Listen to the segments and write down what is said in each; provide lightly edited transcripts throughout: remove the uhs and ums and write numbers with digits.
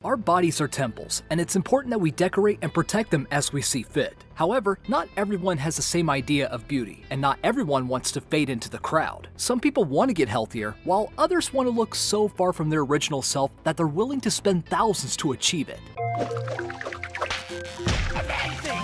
Our bodies are temples, and it's important that we decorate and protect them as we see fit. However, not everyone has the same idea of beauty, and not everyone wants to fade into the crowd. Some people want to get healthier, while others want to look so far from their original self that they're willing to spend thousands to achieve it. Amazing!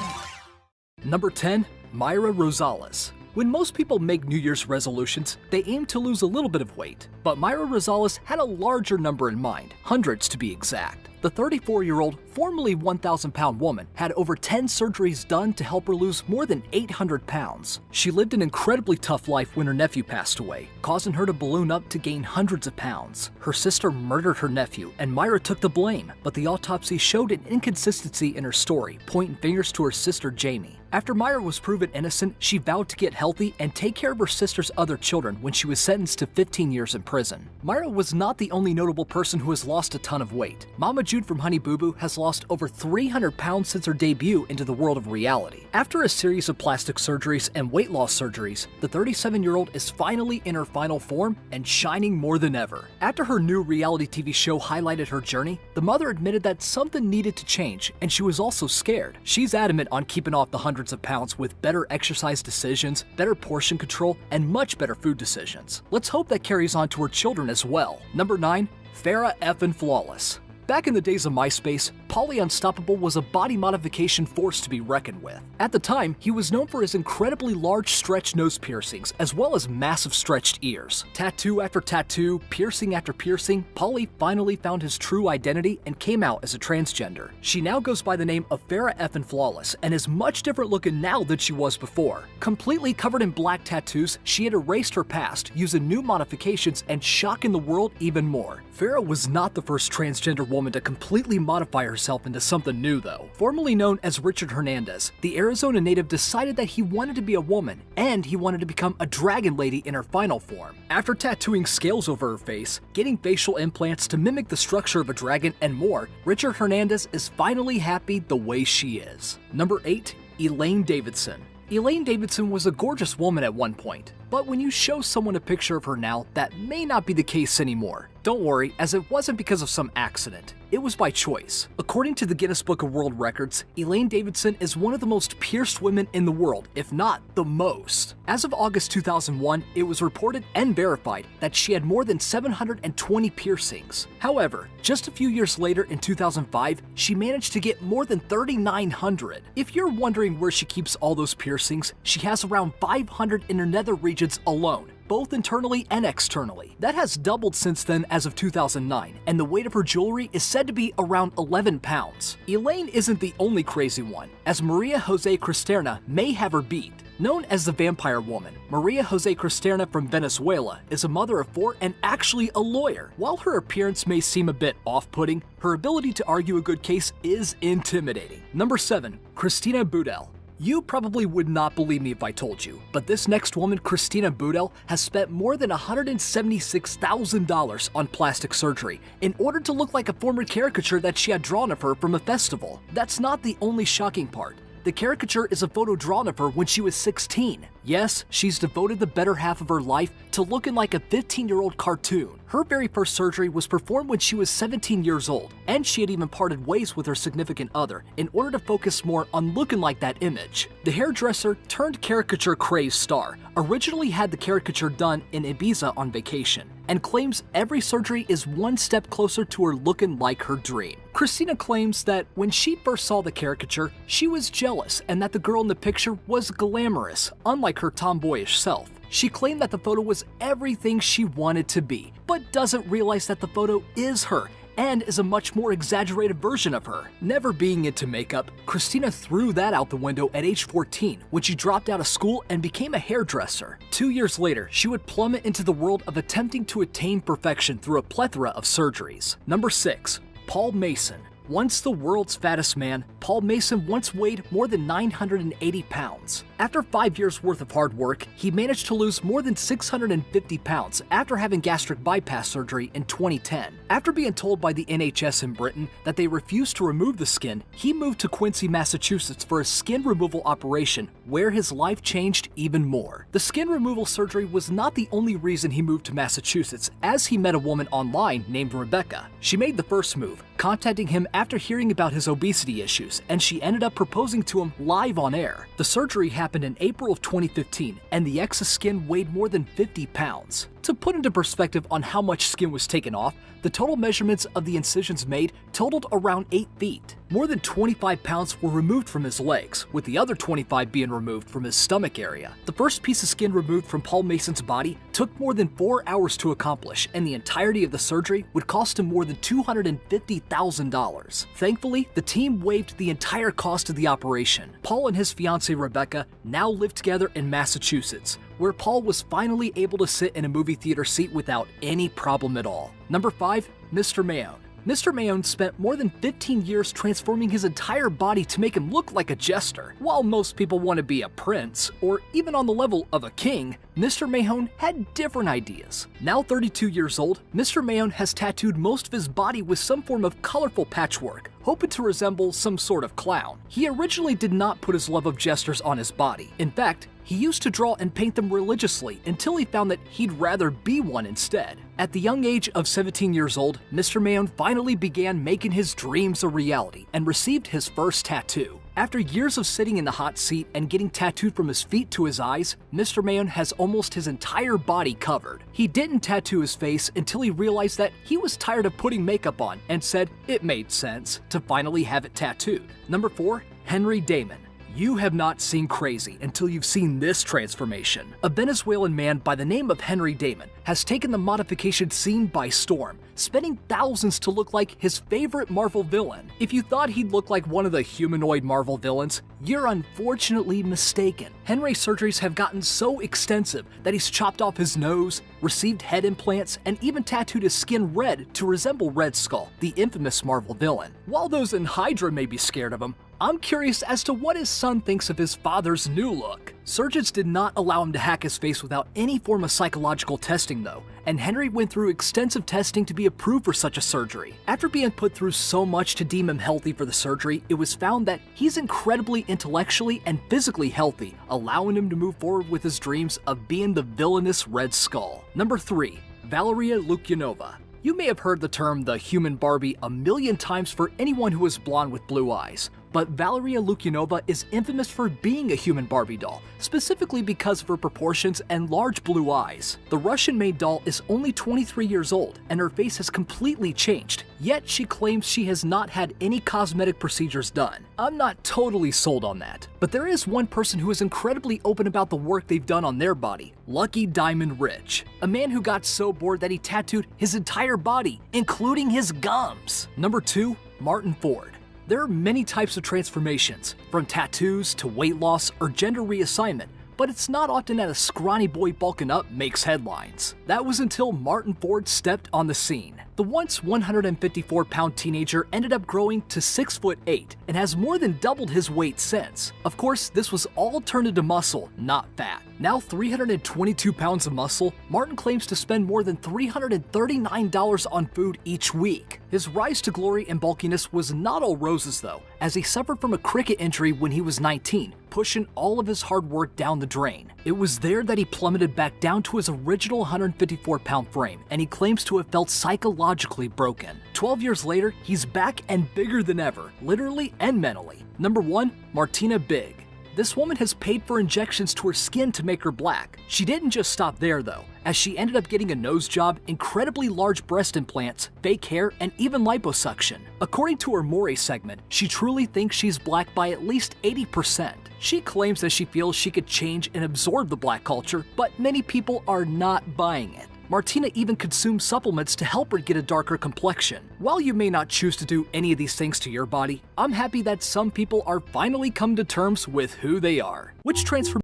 Number 10. Mayra Rosales. When most people make New Year's resolutions, they aim to lose a little bit of weight. But Mayra Rosales had a larger number in mind, hundreds to be exact. The 34-year-old, formerly 1,000-pound woman had over 10 surgeries done to help her lose more than 800 pounds. She lived an incredibly tough life when her nephew passed away, causing her to balloon up to gain hundreds of pounds. Her sister murdered her nephew, and Mayra took the blame, but the autopsy showed an inconsistency in her story, pointing fingers to her sister Jamie. After Mayra was proven innocent, she vowed to get healthy and take care of her sister's other children when she was sentenced to 15 years in prison. Mayra was not the only notable person who has lost a ton of weight. Mama Jude from Honey Boo Boo has lost over 300 pounds since her debut into the world of reality. After a series of plastic surgeries and weight loss surgeries, the 37-year-old is finally in her final form and shining more than ever. After her new reality TV show highlighted her journey, the mother admitted that something needed to change, and she was also scared. She's adamant on keeping off the hundreds of pounds with better exercise decisions, better portion control, and much better food decisions. Let's hope that carries on to her children as well. Number 9. Farah F'n Flawless. Back in the days of MySpace, Pauly Unstoppable was a body modification force to be reckoned with. At the time, he was known for his incredibly large stretched nose piercings, as well as massive stretched ears. Tattoo after tattoo, piercing after piercing, Pauly finally found his true identity and came out as a transgender. She now goes by the name of Farah F'n Flawless and is much different looking now than she was before. Completely covered in black tattoos, she had erased her past, using new modifications and shocking the world even more. Farah was not the first transgender woman to completely modify herself into something new though. Formerly known as Richard Hernandez, the Arizona native decided that he wanted to be a woman, and he wanted to become a dragon lady in her final form. After tattooing scales over her face, getting facial implants to mimic the structure of a dragon, and more, Richard Hernandez is finally happy the way she is. Number 8. Elaine Davidson. Elaine Davidson was a gorgeous woman at one point, but when you show someone a picture of her now, that may not be the case anymore. Don't worry, as it wasn't because of some accident. It was by choice. According to the Guinness Book of World Records, Elaine Davidson is one of the most pierced women in the world, if not the most. As of August 2001, it was reported and verified that she had more than 720 piercings. However, just a few years later in 2005, she managed to get more than 3,900. If you're wondering where she keeps all those piercings, she has around 500 in her nether regions alone, both internally and externally. That has doubled since then as of 2009, and the weight of her jewelry is said to be around 11 pounds. Elaine isn't the only crazy one, as Maria Jose Cristerna may have her beat. Known as the Vampire Woman, Maria Jose Cristerna from Venezuela is a mother of 4 and actually a lawyer. While her appearance may seem a bit off-putting, her ability to argue a good case is intimidating. Number 7. Krystina Butel. You probably would not believe me if I told you, but this next woman, Krystina Butel, has spent more than $176,000 on plastic surgery in order to look like a former caricature that she had drawn of her from a festival. That's not the only shocking part. The caricature is a photo drawn of her when she was 16. Yes, she's devoted the better half of her life to looking like a 15-year-old cartoon. Her very first surgery was performed when she was 17 years old, and she had even parted ways with her significant other in order to focus more on looking like that image. The hairdresser turned caricature craze star originally had the caricature done in Ibiza on vacation, and claims every surgery is one step closer to her looking like her dream. Krystina claims that when she first saw the caricature, she was jealous and that the girl in the picture was glamorous, unlike her tomboyish self. She claimed that the photo was everything she wanted to be, but doesn't realize that the photo is her and is a much more exaggerated version of her. Never being into makeup, Krystina threw that out the window at age 14 when she dropped out of school and became a hairdresser. 2 years later, she would plummet into the world of attempting to attain perfection through a plethora of surgeries. Number 6. Paul Mason. Once the world's fattest man, Paul Mason once weighed more than 980 pounds. After 5 years worth of hard work, he managed to lose more than 650 pounds after having gastric bypass surgery in 2010. After being told by the NHS in Britain that they refused to remove the skin, he moved to Quincy, Massachusetts for a skin removal operation, where his life changed even more. The skin removal surgery was not the only reason he moved to Massachusetts, as he met a woman online named Rebecca. She made the first move, contacting him after hearing about his obesity issues, and she ended up proposing to him live on air. The surgery happened in April of 2015, and the excess skin weighed more than 50 pounds. To put into perspective on how much skin was taken off, the total measurements of the incisions made totaled around 8 feet. More than 25 pounds were removed from his legs, with the other 25 being removed from his stomach area. The first piece of skin removed from Paul Mason's body took more than 4 hours to accomplish, and the entirety of the surgery would cost him more than $250,000. Thankfully, the team waived the entire cost of the operation. Paul and his fiancée Rebecca now live together in Massachusetts, where Paul was finally able to sit in a movie theater seat without any problem at all. Number 5. Mr. Mayone. Mr. Mayone spent more than 15 years transforming his entire body to make him look like a jester. While most people want to be a prince, or even on the level of a king, Mr. Mayone had different ideas. Now 32 years old, Mr. Mayone has tattooed most of his body with some form of colorful patchwork, hoping to resemble some sort of clown. He originally did not put his love of jesters on his body. In fact, he used to draw and paint them religiously until he found that he'd rather be one instead. At the young age of 17 years old, Mr. Mayone finally began making his dreams a reality and received his first tattoo. After years of sitting in the hot seat and getting tattooed from his feet to his eyes, Mr. Mayone has almost his entire body covered. He didn't tattoo his face until he realized that he was tired of putting makeup on and said it made sense to finally have it tattooed. Number 4. Henry Damon. You have not seen crazy until you've seen this transformation. A Venezuelan man by the name of Henry Damon has taken the modification scene by storm, spending thousands to look like his favorite Marvel villain. If you thought he'd look like one of the humanoid Marvel villains, you're unfortunately mistaken. Henry's surgeries have gotten so extensive that he's chopped off his nose, received head implants, and even tattooed his skin red to resemble Red Skull, the infamous Marvel villain. While those in Hydra may be scared of him, I'm curious as to what his son thinks of his father's new look. Surgeons did not allow him to hack his face without any form of psychological testing though, and Henry went through extensive testing to be approved for such a surgery. After being put through so much to deem him healthy for the surgery, it was found that he's incredibly intellectually and physically healthy, allowing him to move forward with his dreams of being the villainous Red Skull. Number 3. Valeria Lukyanova. You may have heard the term the human Barbie a million times for anyone who is blonde with blue eyes. But Valeria Lukyanova is infamous for being a human Barbie doll, specifically because of her proportions and large blue eyes. The Russian-made doll is only 23 years old, and her face has completely changed, yet she claims she has not had any cosmetic procedures done. I'm not totally sold on that, but there is one person who is incredibly open about the work they've done on their body, Lucky Diamond Rich, a man who got so bored that he tattooed his entire body, including his gums. Number 2. Martin Ford. There are many types of transformations, from tattoos to weight loss or gender reassignment, but it's not often that a scrawny boy bulking up makes headlines. That was until Martin Ford stepped on the scene. The once 154-pound teenager ended up growing to 6'8" and has more than doubled his weight since. Of course, this was all turned into muscle, not fat. Now 322 pounds of muscle, Martin claims to spend more than $339 on food each week. His rise to glory and bulkiness was not all roses though, as he suffered from a cricket injury when he was 19, pushing all of his hard work down the drain. It was there that he plummeted back down to his original 154-pound frame, and he claims to have felt psychologically broken. 12 years later, he's back and bigger than ever, literally and mentally. Number 1. Martina Big. This woman has paid for injections to her skin to make her black. She didn't just stop there though, as she ended up getting a nose job, incredibly large breast implants, fake hair, and even liposuction. According to her Maury segment, she truly thinks she's black by at least 80%. She claims that she feels she could change and absorb the black culture, but many people are not buying it. Martina even consumes supplements to help her get a darker complexion. While you may not choose to do any of these things to your body, I'm happy that some people are finally come to terms with who they are. Which transformation